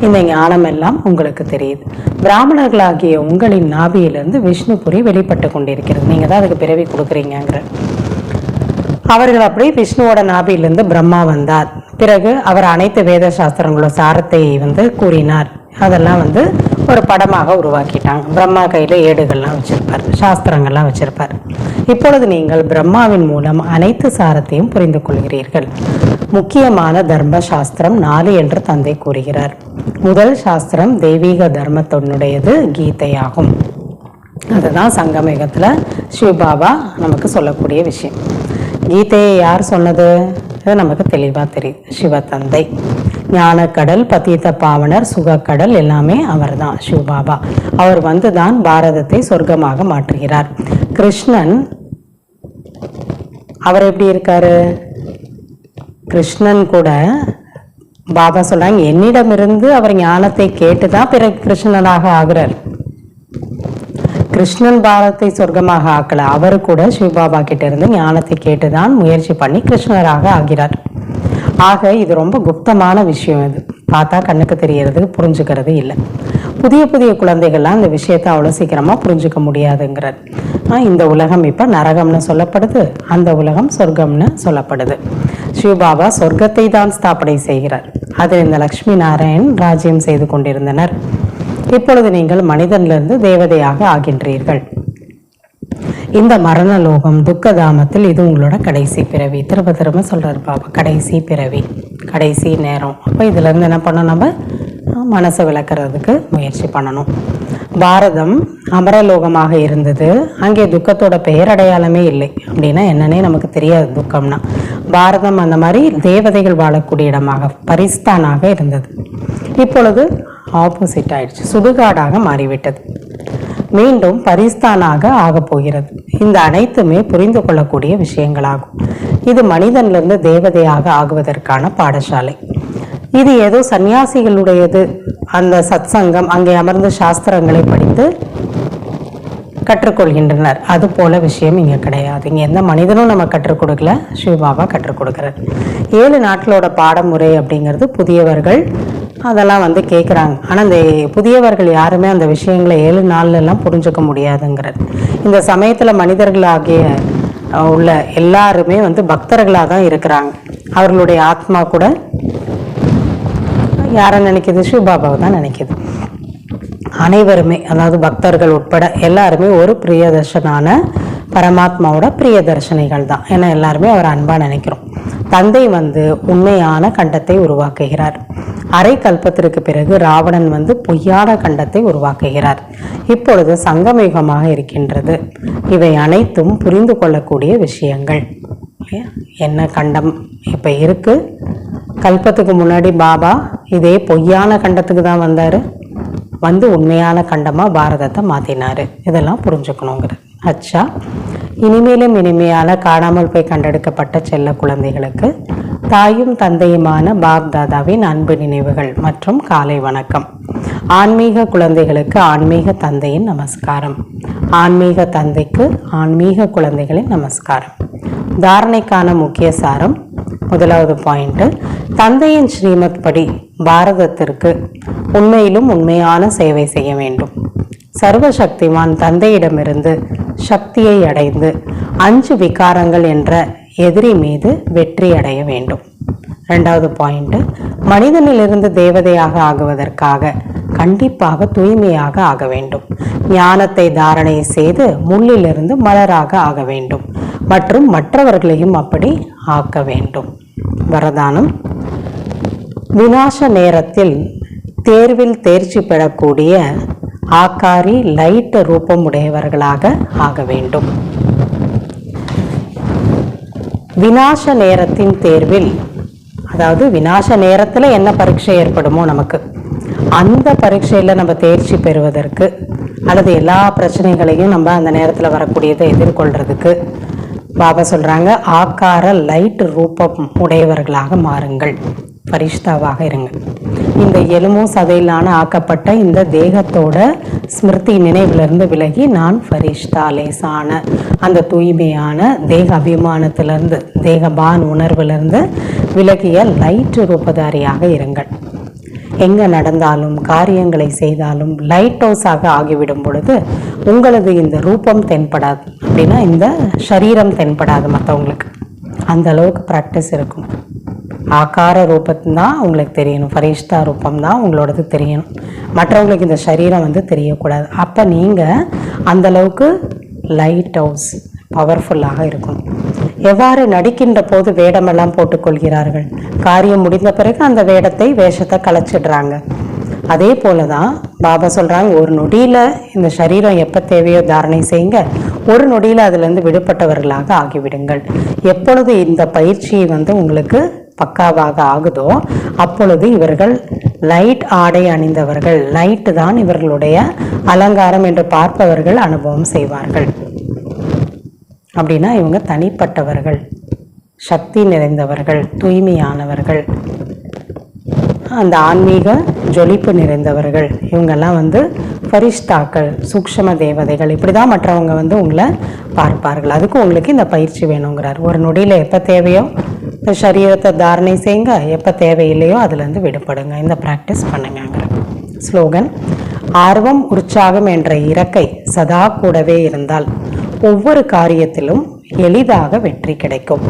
இந்த ஞானம் எல்லாம் உங்களுக்கு தெரியுது. பிராமணர்களாகிய உங்களின் நாபியிலிருந்து விஷ்ணுபுரி வெளிப்பட்டு கொண்டிருக்கிறது. நீங்கள் தான் அதுக்கு பிறவி கொடுக்குறீங்கிற. அவர்கள் அப்படி விஷ்ணுவோட நாபியிலிருந்து பிரம்மா வந்தார். பிறகு அவர் அனைத்து வேத சாஸ்திரங்களோட சாரத்தை கூறினார். அதெல்லாம் ஒரு படமாக உருவாக்கிட்டாங்க. பிரம்மா கையில் ஏடுகள்லாம் வச்சிருப்பார், சாஸ்திரங்கள்லாம் வச்சிருப்பார். இப்பொழுது நீங்கள் பிரம்மாவின் மூலம் அனைத்து சாரத்தையும் புரிந்து கொள்கிறீர்கள். முக்கியமான தர்ம சாஸ்திரம் 4 என்று தந்தை கூறுகிறார். முதல் சாஸ்திரம் தெய்வீக தர்மத்தினுடையது கீதையாகும். அதுதான் சங்கமயுகத்தில் சிவபாபா நமக்கு சொல்லக்கூடிய விஷயம். கீதையை யார் சொன்னது? அது நமக்கு தெளிவாக தெரியுது. சிவதந்தை. ஞானக்கடல், பதீத பாவனர், சுகக்கடல் எல்லாமே அவர் தான், சிவபாபா. அவர் தான் பாரதத்தை சொர்க்கமாக மாற்றுகிறார். கிருஷ்ணன் அவர் எப்படி இருக்காரு? கிருஷ்ணன் கூட பாபா சொல்றாங்க, என்னிடமிருந்து அவர் ஞானத்தை கேட்டுதான் பிறகு கிருஷ்ணனாக ஆகிறார். கிருஷ்ணன் பாரதத்தை சொர்க்கமாக ஆக்கல, அவர் கூட சிவபாபா கிட்ட இருந்து ஞானத்தை கேட்டுதான் முயற்சி பண்ணி கிருஷ்ணராக ஆகிறார். ஆக இது ரொம்ப குப்தமான விஷயம். இது பார்த்தா கண்ணுக்கு தெரியறது, புரிஞ்சுக்கிறது இல்லை. புதிய குழந்தைகள்லாம் இந்த விஷயத்தை அவ்வளோ சீக்கிரமா புரிஞ்சுக்க முடியாதுங்கிறார். இந்த உலகம் இப்ப நரகம்னு சொல்லப்படுது, அந்த உலகம் சொர்க்கம்னு சொல்லப்படுது. சிவபாபா சொர்க்கத்தை தான் ஸ்தாபனை செய்கிறார். அதில் இந்த லக்ஷ்மி நாராயண் ராஜ்யம் செய்து கொண்டிருந்தனர். இப்பொழுது நீங்கள் மனிதனிலிருந்து தேவதையாக ஆகின்றீர்கள். இந்த மரண லோகம் துக்கதாமத்தில் இது உங்களோட கடைசி பிறவி. திரும்ப சொல்றாரு பாபா, கடைசி பிறவி, கடைசி நேரம். அப்போ இதுல இருந்து என்ன பண்ணணும்? நம்ம மனசை விளக்குறதுக்கு முயற்சி பண்ணணும். பாரதம் அமரலோகமாக இருந்தது. அங்கே துக்கத்தோட பெயர் அடையாளமே இல்லை. அப்படின்னா என்னன்னே நமக்கு தெரியாது. துக்கம்னா பாரதம் அந்த மாதிரி தேவதைகள் வாழக்கூடிய இடமாக, பரிஸ்தானாக இருந்தது. இப்பொழுது ஆப்போசிட் ஆயிடுச்சு, சுடுகாடாக மாறிவிட்டது. மீண்டும் பரிஸ்தானாக ஆக போகிறது. இந்த அனைத்துமே புரிந்து கொள்ளக்கூடிய விஷயங்களாகும். இது மனிதனிலிருந்து தேவதையாக ஆகுவதற்கான பாடசாலை. இது ஏதோ சன்னியாசிகளுடையது. அந்த சத் சங்கம் அங்கே அமர்ந்து சாஸ்திரங்களை படித்து கற்றுக்கொள்கின்றனர். அது போல விஷயம் இங்கே கிடையாது. இங்கே எந்த மனிதனும் நம்ம கற்றுக் கொடுக்கல, சிவபாபா கற்றுக் கொடுக்கிறார். 7 நாட்களோட பாடமுறை அப்படிங்கிறது புதியவர்கள் அதெல்லாம் கேட்குறாங்க. ஆனால் இந்த புதியவர்கள் யாருமே அந்த விஷயங்களை 7 நாள்லாம் புரிஞ்சுக்க முடியாதுங்கிறது. இந்த சமயத்தில் மனிதர்களாகிய உள்ள எல்லாருமே பக்தர்களாக தான் இருக்கிறாங்க. அவர்களுடைய ஆத்மா கூட யாரை நினைக்குது? சிவபாபாவை தான் நினைக்குது. அனைவருமே, அதாவது பக்தர்கள் உட்பட எல்லாருமே ஒரு பிரியதர்ஷனான பரமாத்மாவோட பிரியதர்ஷனிகள் தான். ஏன்னா எல்லாருமே அவர் அன்பா நினைக்கிறோம். தந்தை உண்மையான கண்டத்தை உருவாக்குகிறார். அரை கல்பத்திற்கு பிறகு ராவணன் பொய்யான கண்டத்தை உருவாக்குகிறார். இப்பொழுது சங்கமயுகமாக இருக்கின்றது. இவை அனைத்தும் புரிந்து கொள்ளக்கூடிய விஷயங்கள். என்ன கண்டம் இப்ப இருக்கு? கல்பத்துக்கு முன்னாடி பாபா இதே பொய்யான கண்டத்துக்கு தான் வந்தாரு. உண்மையான கண்டமா பாரதத்தை மாத்தினாரு. இதெல்லாம் புரிஞ்சுக்கணுங்கிறது. அச்சா, இனிமேலும் இனிமையான காணாமல் போய் கண்டெடுக்கப்பட்ட செல்ல குழந்தைகளுக்கு தாயும் தந்தையுமான பாப் தாதாவின் அன்பு நினைவுகள் மற்றும் காலை வணக்கம். ஆன்மீக குழந்தைகளுக்கு ஆன்மீக தந்தையின் நமஸ்காரம். ஆன்மீக தந்தைக்கு ஆன்மீக குழந்தைகளின் நமஸ்காரம். தாரணைக்கான முக்கிய சாரம். முதலாவது பாயிண்ட், தந்தையின் ஸ்ரீமத் படி பாரதத்திற்கு உண்மையிலும் உண்மையான சேவை செய்ய வேண்டும். சர்வசக்திவான் தந்தையிடமிருந்து சக்தியை அடைந்து 5 விகாரங்கள் என்ற எதிரி மீது வெற்றி அடைய வேண்டும். 2வது பாயிண்ட், மனிதனிலிருந்து தேவதையாக ஆகுவதற்காக கண்டிப்பாக தூய்மையாக ஆக வேண்டும். ஞானத்தை தாரணை செய்து முள்ளிலிருந்து மலராக ஆக வேண்டும் மற்றும் மற்றவர்களையும் அப்படி ஆக்க வேண்டும். வரதானம், விநாச நேரத்தில் தேர்வில் தேர்ச்சி பெறக்கூடிய ஆக்காரி லைட் ரூபம் உடையவர்களாக ஆக வேண்டும். விநாச நேரத்தின் தேர்வில், அதாவது விநாச நேரத்தில் என்ன பரீட்சை ஏற்படுமோ நமக்கு, அந்த பரீட்சையில் நம்ம தேர்ச்சி பெறுவதற்கு அல்லது எல்லா பிரச்சனைகளையும் நம்ம அந்த நேரத்தில் வரக்கூடியதை எதிர்கொள்றதுக்கு பாபா சொல்றாங்க, ஆக்கார லைட் ரூபம் உடையவர்களாக மாறுங்கள், பரிஷ்தாவாக இருங்க. இந்த எலும்பும் சதையிலான ஆக்கப்பட்ட இந்த தேகத்தோட ஸ்மிருதி நினைவிலிருந்து விலகி நான் ஃபரிஷ்தா லேசான அந்த தூய்மையான தேக அபிமானத்திலிருந்து தேகபான் உணர்விலிருந்து விலகிய லைட் ரூபதாரியாக இருங்கள். எங்கே நடந்தாலும் காரியங்களை செய்தாலும் லைட் ஹவுஸாக ஆகிவிடும் பொழுது உங்களது இந்த ரூபம் தென்படாது. அப்படின்னா இந்த சரீரம் தென்படாது மற்றவங்களுக்கு. அந்த அளவுக்கு ப்ராக்டிஸ் இருக்கும். ஆகார ரூபத்தான் உங்களுக்கு தெரியணும், ஃபரிஷ்தா ரூபம் தான் உங்களோடது தெரியணும். மற்றவங்களுக்கு இந்த சரீரம் தெரியக்கூடாது. அப்போ நீங்கள் அந்தளவுக்கு லைட் ஹவுஸ் பவர்ஃபுல்லாக இருக்கும். எவ்வாறு நடிக்கின்ற போது வேடமெல்லாம் போட்டுக்கொள்கிறார்கள், காரியம் முடிந்த பிறகு அந்த வேஷத்தை கலைச்சிடுறாங்க. அதே போல தான் பாபா சொல்கிறாங்க, ஒரு நொடியில் இந்த சரீரம் எப்போ தேவையோ தாரணை செய்யுங்க, ஒரு நொடியில் அதுலேருந்து விடுபட்டவர்களாக ஆகிவிடுங்கள். எப்பொழுது இந்த பயிற்சி உங்களுக்கு பக்காவாக ஆகுதோ அப்பொழுது இவர்கள் லைட் ஆடை அணிந்தவர்கள், லைட்டு தான் இவர்களுடைய அலங்காரம் என்று பார்ப்பவர்கள் அனுபவம் செய்வார்கள். அப்படின்னா இவங்க தனிப்பட்டவர்கள், சக்தி நிறைந்தவர்கள், தூய்மையானவர்கள், அந்த ஆன்மீக ஜொலிப்பு நிறைந்தவர்கள். இவங்கெல்லாம் ஃபரிஷ்தாக்கள், சூக்ஷ்ம தேவதைகள். இப்படி தான் மற்றவங்க உங்களை பார்ப்பார்கள். அதுக்கு உங்களுக்கு இந்த பயிற்சி வேணுங்கிறார். ஒரு நொடியில் எப்போ தேவையோ இந்த சரீரத்தை தாரணை செய்யுங்க, எப்போ தேவையில்லையோ அதுலேருந்து விடுபடுங்க. இந்த ப்ராக்டிஸ் பண்ணுங்கிற ஸ்லோகன். ஆர்வம் உற்சாகம் என்ற இறக்கை சதா கூடவே இருந்தால் ஒவ்வொரு காரியத்திலும் எளிதாக வெற்றி கிடைக்கும்.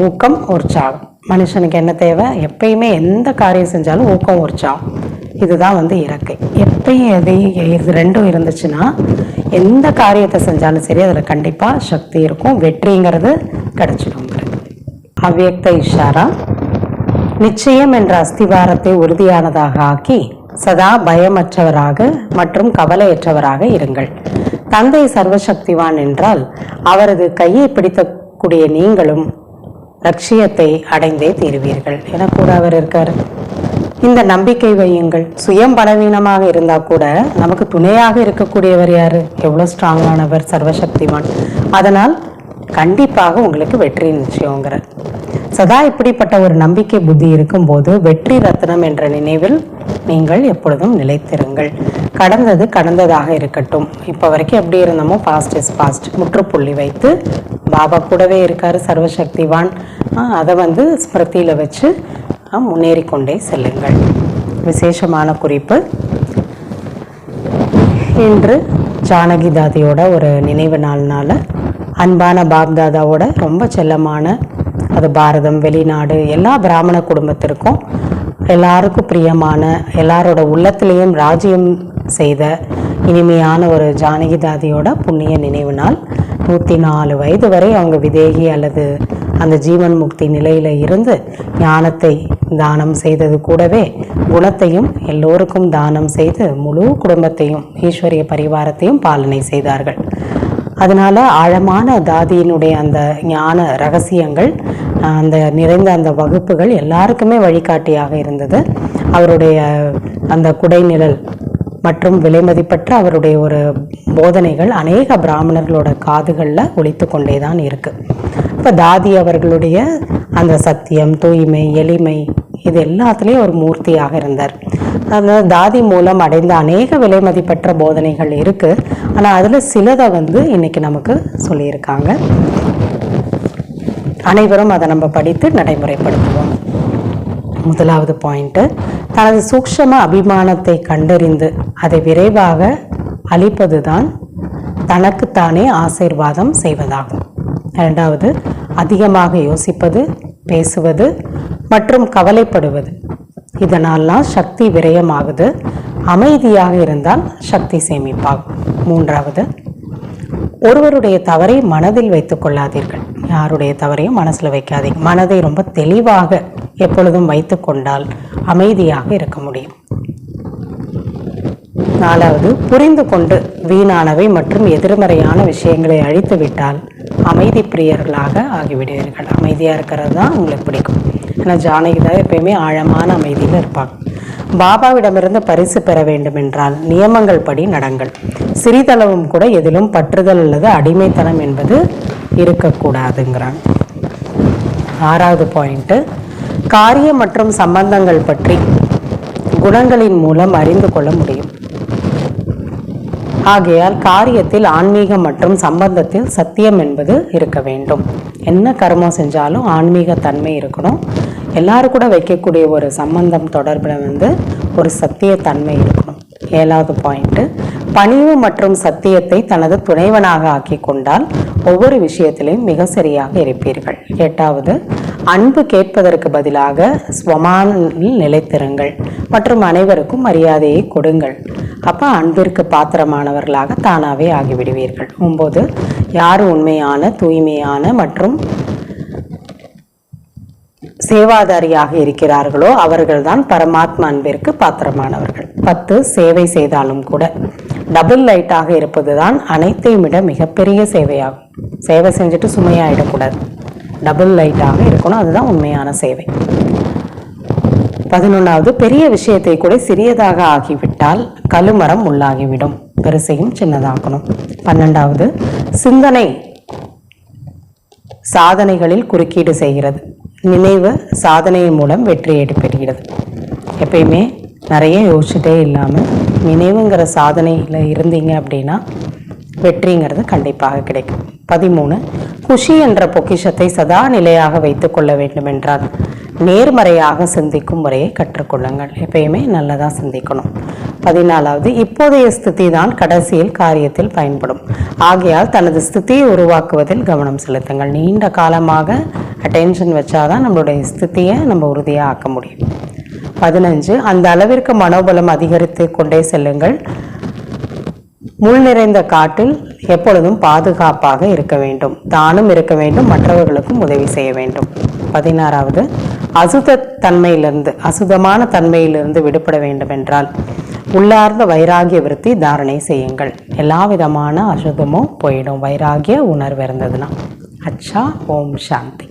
ஊக்கம் உற்சாகம் மனுஷனுக்கு என்ன தேவை? எப்பயுமே எந்த காரியம் செஞ்சாலும் ஊக்கம் உற்சாகம், இதுதான் இறக்கை. எப்பயும் இது ரெண்டும் இருந்துச்சுன்னா எந்த காரியத்தை செஞ்சாலும் சரி அதில் கண்டிப்பாக சக்தி இருக்கும், வெற்றிங்கிறது கிடைச்சிடுங்கிறது. அவ்யக்த இஷாரா. நிச்சயம் என்ற அஸ்திவாரத்தை உறுதியானதாக ஆக்கி சதா பயமற்றவராக மற்றும் கவலையற்றவராக இருங்கள். தந்தை சர்வசக்திவான் என்றால் அவரது கையை பிடிக்கக்கூடிய நீங்களும் லட்சியத்தை அடைந்தே தீருவீர்கள் என கூட அவர் இருக்கார். இந்த நம்பிக்கை வையுங்கள். சுயம் பலவீனமாக இருந்தால் கூட நமக்கு துணையாக இருக்கக்கூடியவர் யாரு? எவ்வளோ ஸ்ட்ராங்கானவர், சர்வசக்திவான். அதனால் கண்டிப்பாக உங்களுக்கு வெற்றி நிச்சயங்கிற சதா இப்படிப்பட்ட ஒரு நம்பிக்கை புத்தி இருக்கும்போது வெற்றி ரத்னம் என்ற நினைவில் நீங்கள் எப்பொழுதும் நிலைத்திருங்கள். கடந்தது கடந்ததாக இருக்கட்டும். இப்போ வரைக்கும் எப்படி இருந்தோமோ பாஸ்ட் இஸ் பாஸ்ட், முற்றுப்புள்ளி வைத்து பாபா கூடவே இருக்காரு சர்வசக்திவான். அதை ஸ்மிருதியில் வச்சு முன்னேறி கொண்டே செல்லுங்கள். விசேஷமான குறிப்பு, இன்று ஜானகி தாதியோட ஒரு நினைவு நாள்னால அன்பான பாப்தாதாவோட ரொம்ப செல்லமான, அது பாரதம் வெளிநாடு எல்லா பிராமண குடும்பத்திற்கும் எல்லாருக்கும் பிரியமான, எல்லாரோட உள்ளத்திலையும் ராஜ்யம் செய்த இனிமையான ஒரு ஜானகி தாதியோட புண்ணிய நினைவு நாள். 104 வயது வரை அவங்க விதேகி அல்லது அந்த ஜீவன் முக்தி நிலையில் இருந்து ஞானத்தை தானம் செய்தது கூடவே குணத்தையும் எல்லோருக்கும் தானம் செய்து முழு குடும்பத்தையும் ஈஸ்வரிய பரிவாரத்தையும் பாலனை செய்தார்கள். அதனால ஆழமான தாதியினுடைய அந்த ஞான ரகசியங்கள், அந்த நிறைந்த அந்த வகுப்புகள் எல்லாருக்குமே வழிகாட்டியாக இருந்தது. அவருடைய அந்த குடைநிழல் மற்றும் விலைமதிப்பற்ற அவருடைய ஒரு போதனைகள் அநேக பிராமணர்களோட காதுகளில் ஒலித்து கொண்டே தான் இருக்குது. இப்போ தாதி அவர்களுடைய அந்த சத்தியம், தூய்மை, எளிமை, இது எல்லாத்துலேயும் ஒரு மூர்த்தியாக இருந்தார். அந்த தாதி மூலம் அடைந்த அநேக விலைமதிப்பற்ற போதனைகள் இருக்குது. ஆனால் அதில் சிலதை இன்னைக்கு நமக்கு சொல்லியிருக்காங்க. அனைவரும் அதை நம்ம படித்து நடைமுறைப்படுத்துவோம். முதலாவது பாயிண்ட்டு, தனது சூக்ஷ்ம அபிமானத்தை கண்டறிந்து அதை விரைவாக அளிப்பது தான் தனக்குத்தானே ஆசீர்வாதம் செய்வதாகும். இரண்டாவது, அதிகமாக யோசிப்பது, பேசுவது மற்றும் கவலைப்படுவது, இதனால்லாம் சக்தி விரயமாகுது. அமைதியாக இருந்தால் சக்தி சேமிப்பாகும். மூன்றாவது, ஒருவருடைய தவறை மனதில் வைத்துக் கொள்ளாதீர்கள். யாருடைய தவறையும் மனசில் வைக்காதீங்க. மனதை ரொம்ப தெளிவாக எப்பொழுதும் வைத்து கொண்டால் அமைதியாக இருக்க முடியும். நாலாவது, புரிந்து கொண்டு வீணானவை மற்றும் எதிர்மறையான விஷயங்களை அழித்து விட்டால் அமைதி பிரியர்களாக ஆகிவிடுவீர்கள். அமைதியாக இருக்கிறது தான் உங்களுக்கு பிடிக்கும். ஏன்னா ஜானகி தான் எப்பயுமே ஆழமான அமைதியில் இருப்பாங்க. பாபாவிடமிருந்து பரிசு பெற வேண்டும் என்றால் நியமங்கள் படி நடங்கள். சிறிதளவும் கூட எதிலும் பற்றுதல் அல்லது அடிமைத்தனம் என்பது இருக்கக்கூடாதுங்கிறாங்க. ஆறாவது பாயிண்ட்டு, காரியம் மற்றும் சம்பந்தங்கள் பற்றி குணங்களின் மூலம் அறிந்து கொள்ள முடியும். ஆகையால் காரியத்தில் ஆன்மீகம் மற்றும் சம்பந்தத்தில் சத்தியம் என்பது இருக்க வேண்டும். என்ன கர்மம் செஞ்சாலும் ஆன்மீக தன்மை இருக்கணும். எல்லாரும் கூட வைக்கக்கூடிய ஒரு சம்பந்தம் தொடர்பில் ஒரு சத்திய தன்மை இருக்கணும். 7வது பாயிண்ட்டு, பணிவு மற்றும் சத்தியத்தை தனது துணைவனாக ஆக்கி கொண்டால் ஒவ்வொரு விஷயத்திலையும் மிக சரியாக இருப்பீர்கள். 8வது, அன்பு கேட்பதற்கு பதிலாக ஸ்வமானில் நிலைத்திருங்கள் மற்றும் அனைவருக்கும் மரியாதையை கொடுங்கள். அப்போ அன்பிற்கு பாத்திரமானவர்களாக தானாகவே ஆகிவிடுவீர்கள். 9, யார் உண்மையான, தூய்மையான மற்றும் சேவாதாரியாக இருக்கிறார்களோ அவர்கள்தான் பரமாத்மா அன்பிற்கு பாத்திரமானவர்கள். 10, சேவை செய்தாலும் கூட டபுள் லைட்டாக இருப்பதுதான் அனைத்தையும் விட மிகப்பெரிய சேவையாகும். சேவை செஞ்சுட்டு சுமையாயிடக்கூடாது, டபுள் லைட்டாக இருக்கணும், அதுதான் உண்மையான சேவை. 11வது, பெரிய விஷயத்தை கூட சிறியதாக ஆகிவிட்டால் கழுமரம் உள்ளாகிவிடும், பெருசையும் சின்னதாக்கணும். 12வது, சிந்தனை சாதனைகளில் குறுக்கீடு செய்கிறது, நினைவு சாதனையின் மூலம் வெற்றியை பெறுகிறது. எப்பயுமே நிறைய யோசிச்சுட்டே இல்லாமல் நினைவுங்கிற சாதனையில் இருந்தீங்க அப்படின்னா வெற்றிங்கிறது கண்டிப்பாக கிடைக்கும். 13, குஷி என்ற பொக்கிஷத்தை சதா நிலையாக வைத்து கொள்ள வேண்டும் என்றால் நேர்மறையாக சிந்திக்கும் முறையை கற்றுக்கொள்ளுங்கள். எப்பயுமே நல்லதாக சிந்திக்கணும். 14வது, இப்போதைய ஸ்திதி தான் கடைசியில் காரியத்தில் பயன்படும். ஆகையால் தனது ஸ்திதியை உருவாக்குவதில் கவனம் செலுத்துங்கள். நீண்ட காலமாக அட்டென்ஷன் வச்சாதான் நம்மளுடைய ஸ்திதியை நம்ம உறுதியாக ஆக்க முடியும். 15, அந்த அளவிற்கு மனோபலம் அதிகரித்து கொண்டே செல்லுங்கள். முள் நிறைந்த காட்டில் எப்பொழுதும் பாதுகாப்பாக இருக்க வேண்டும், தானும் இருக்க வேண்டும், மற்றவர்களுக்கும் உதவி செய்ய வேண்டும். 16வது, அசுதமான தன்மையிலிருந்து விடுபட வேண்டும் என்றால் உள்ளார்ந்த வைராகிய விருத்தி தாரணை செய்யுங்கள். எல்லா விதமான அசுதமும் போயிடும் வைராகிய உணர்வு இருந்ததுன்னா. அச்சா, ஓம் சாந்தி.